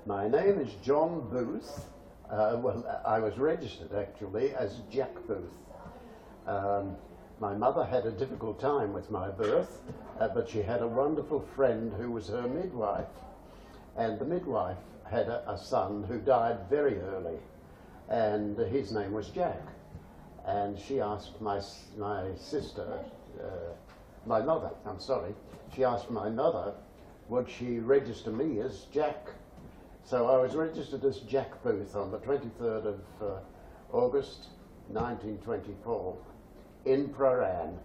My name is John Booth. Well, I was registered actually as Jack Booth. My mother had a difficult time with my birth, but she had a wonderful friend who was her midwife. And the midwife had a son who died very early, and his name was Jack. And she asked my sister, my mother, I'm sorry, she asked my mother, would she register me as Jack? So I was registered as Jack Booth on the 23rd of August 1924 in Prahran.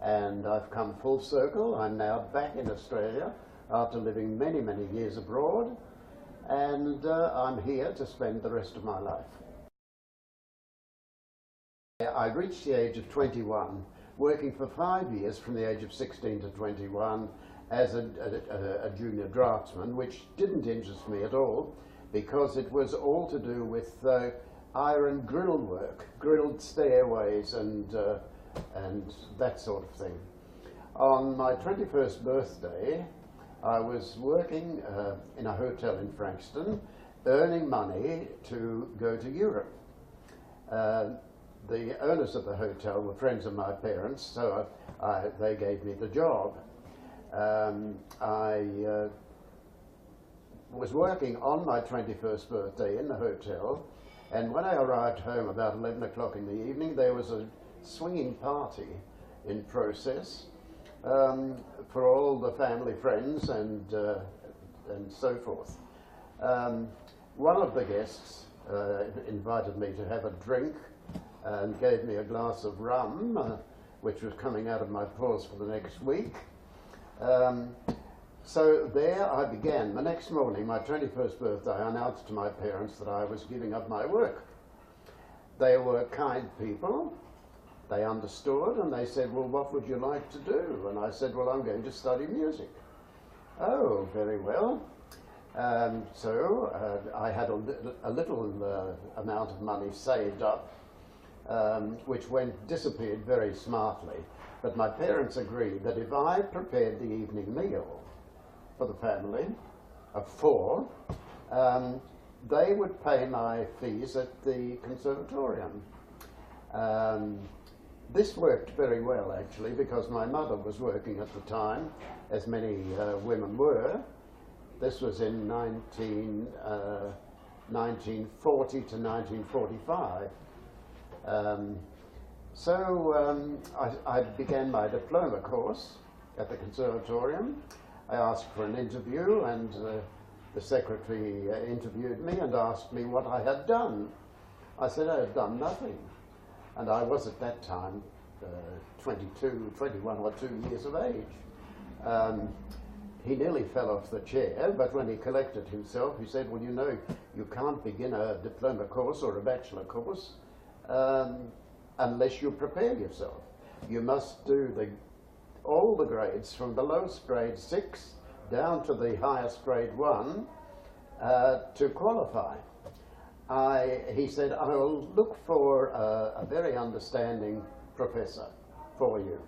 And I've come full circle. I'm now back in Australia after living many, many years abroad, and I'm here to spend the rest of my life. I reached the age of 21, working for 5 years from the age of 16 to 21 as a junior draftsman, which didn't interest me at all because it was all to do with iron grill work, grilled stairways and that sort of thing. On my 21st birthday, I was working in a hotel in Frankston, earning money to go to Europe. The owners of the hotel were friends of my parents, so they gave me the job. I was working on my 21st birthday in the hotel, and when I arrived home about 11 o'clock in the evening, there was a swinging party in process for all the family friends and so forth. One of the guests invited me to have a drink and gave me a glass of rum, which was coming out of my pores for the next week. So there I began. The next morning, my 21st birthday, I announced to my parents that I was giving up my work. They were kind people. They understood, and they said, well, what would you like to do? And I said, well, I'm going to study music. Oh, very well. So I had a little amount of money saved up, which disappeared very smartly. But my parents agreed that if I prepared the evening meal for the family of 4, they would pay my fees at the conservatorium. This worked very well, actually, because my mother was working at the time, as many women were. This was in 1940 to 1945. I began my diploma course at the conservatorium. I asked for an interview, and the secretary interviewed me and asked me what I had done. I said I had done nothing. And I was at that time 21 or 2 years of age. He nearly fell off the chair, but when he collected himself, he said, well, you know, you can't begin a diploma course or a bachelor course unless you prepare yourself. You must do all the grades from the lowest grade 6 down to the highest grade 1 to qualify. He said, I will look for a very understanding professor for you,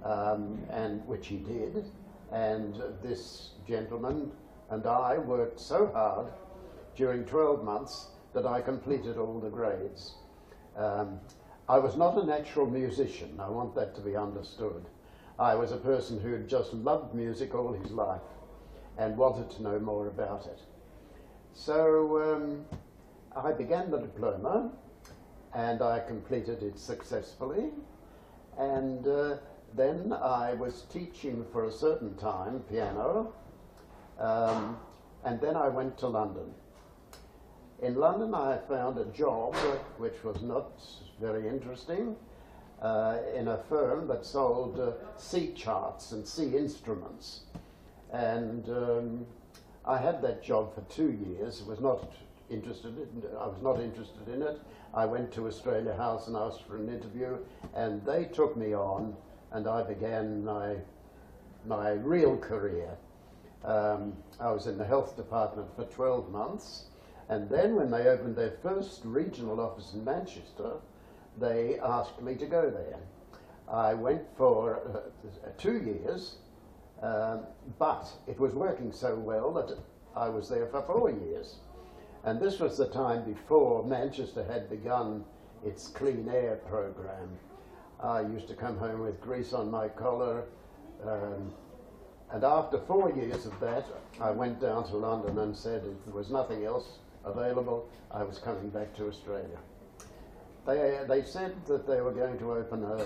and which he did. And this gentleman and I worked so hard during 12 months that I completed all the grades. I was not a natural musician. I want that to be understood. I was a person who had just loved music all his life and wanted to know more about it. So I began the diploma, and I completed it successfully, and then I was teaching for a certain time piano, and then I went to London. In London I found a job which was not very interesting in a firm that sold C charts and C instruments, and I had that job for 2 years. I was not interested in it. I went to Australia House and asked for an interview, and they took me on, and I began my real career. I was in the health department for 12 months, and then when they opened their first regional office in Manchester, they asked me to go there. I went for 2 years, but it was working so well that I was there for 4 years. And this was the time before Manchester had begun its clean air program. I used to come home with grease on my collar, and after 4 years of that, I went down to London and said if there was nothing else available, I was coming back to Australia. They said that they were going to open a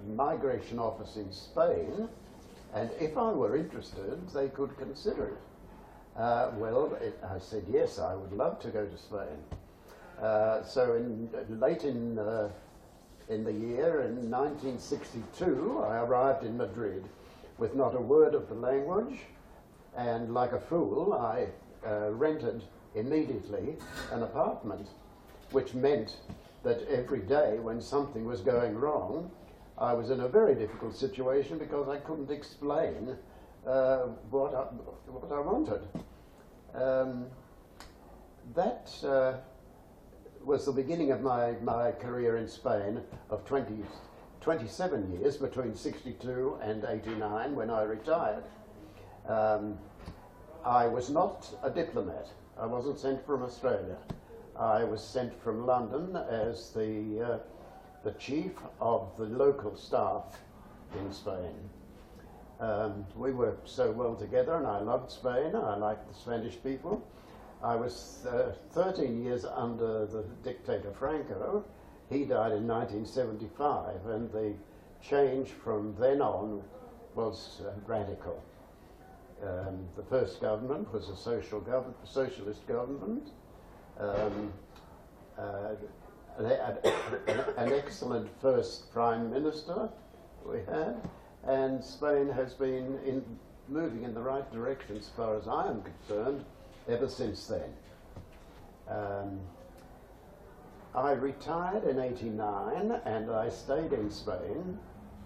migration office in Spain, and if I were interested, they could consider it. I said yes, I would love to go to Spain. So late in the year, in 1962, I arrived in Madrid with not a word of the language, and like a fool, I rented immediately an apartment, which meant that every day when something was going wrong, I was in a very difficult situation because I couldn't explain what I wanted. That was the beginning of my career in Spain of 27 years, between 62 and 89 when I retired. I was not a diplomat. I wasn't sent from Australia. I was sent from London as the chief of the local staff in Spain. We worked so well together, and I loved Spain. I liked the Spanish people. I was 13 years under the dictator Franco. He died in 1975, and the change from then on was radical. The first government was a socialist government. An excellent first prime minister we had, and Spain has been moving in the right direction as far as I am concerned ever since then. I retired in '89 and I stayed in Spain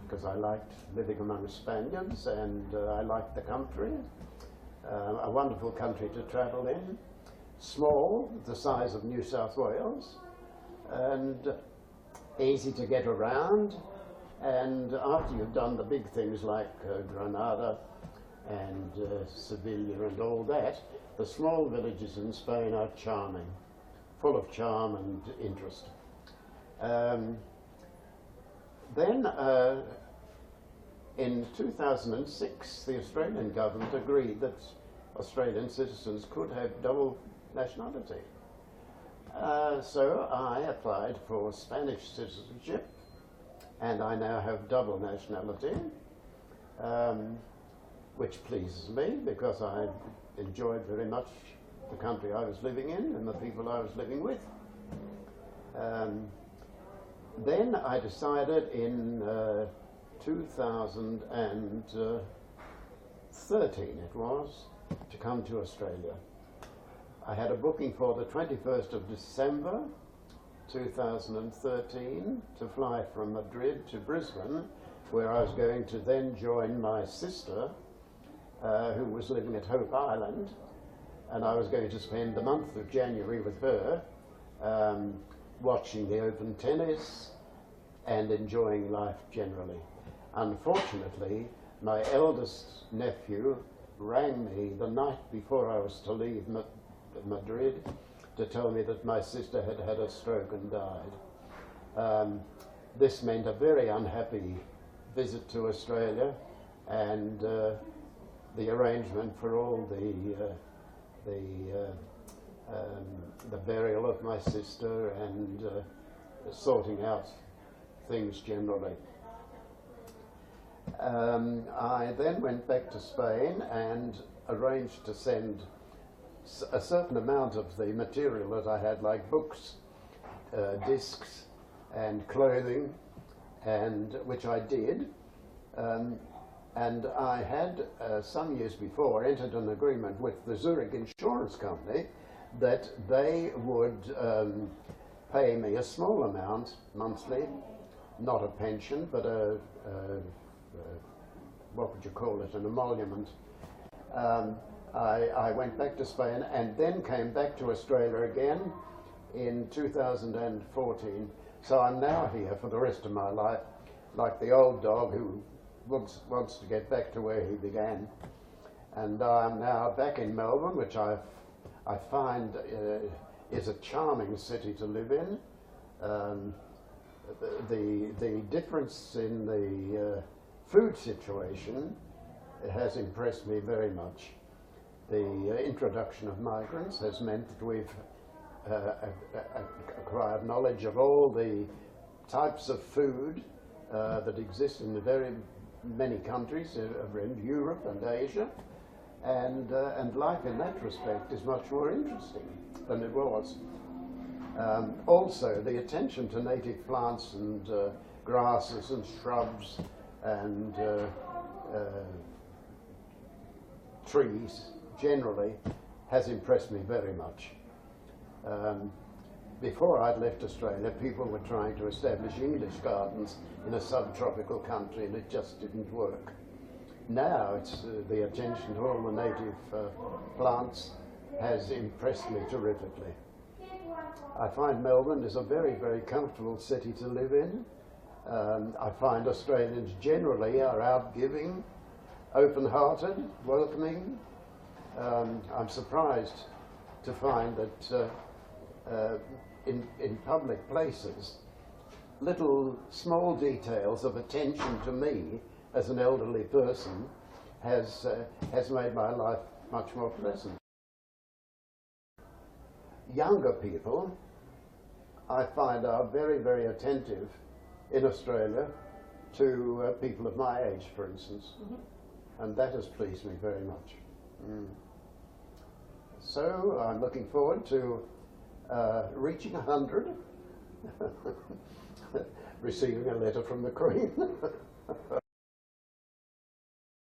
because I liked living among Spaniards, and I liked the country. A wonderful country to travel in, small, the size of New South Wales, and easy to get around. And after you've done the big things like Granada and Sevilla and all that, the small villages in Spain are charming, full of charm and interest. Then in 2006, the Australian government agreed that Australian citizens could have double nationality. So I applied for Spanish citizenship, and I now have double nationality, which pleases me because I enjoyed very much the country I was living in and the people I was living with. Then I decided in 2013 it was, to come to Australia. I had a booking for the 21st of December 2013 to fly from Madrid to Brisbane, where I was going to then join my sister, who was living at Hope Island, and I was going to spend the month of January with her, watching the Open tennis and enjoying life generally. Unfortunately, my eldest nephew rang me the night before I was to leave Madrid to tell me that my sister had had a stroke and died. This meant a very unhappy visit to Australia, and the arrangement for all the burial of my sister and sorting out things generally. I then went back to Spain and arranged to send a certain amount of the material that I had, like books, discs and clothing, and which I did. And I had, some years before, entered an agreement with the Zurich Insurance Company that they would pay me a small amount monthly, not a pension, but what would you call it, an emolument. I went back to Spain and then came back to Australia again in 2014. So I'm now here for the rest of my life, like the old dog who wants to get back to where he began. and I'm now back in Melbourne, which I find is a charming city to live in. The difference in the food situation has impressed me very much. The introduction of migrants has meant that we've acquired knowledge of all the types of food that exist in the very many countries around Europe and Asia, and life in that respect is much more interesting than it was. Also, the attention to native plants and grasses and shrubs and trees generally has impressed me very much. Before I'd left Australia, people were trying to establish English gardens in a subtropical country, and it just didn't work. Now it's the attention to all the native plants has impressed me terrifically. I find Melbourne is a very, very comfortable city to live in. I find Australians generally are outgiving, open-hearted, welcoming. I'm surprised to find that in public places, little small details of attention to me as an elderly person has made my life much more pleasant. Younger people, I find, are very, very attentive in Australia to people of my age, for instance, and that has pleased me very much. So I'm looking forward to reaching 100, receiving a letter from the Queen.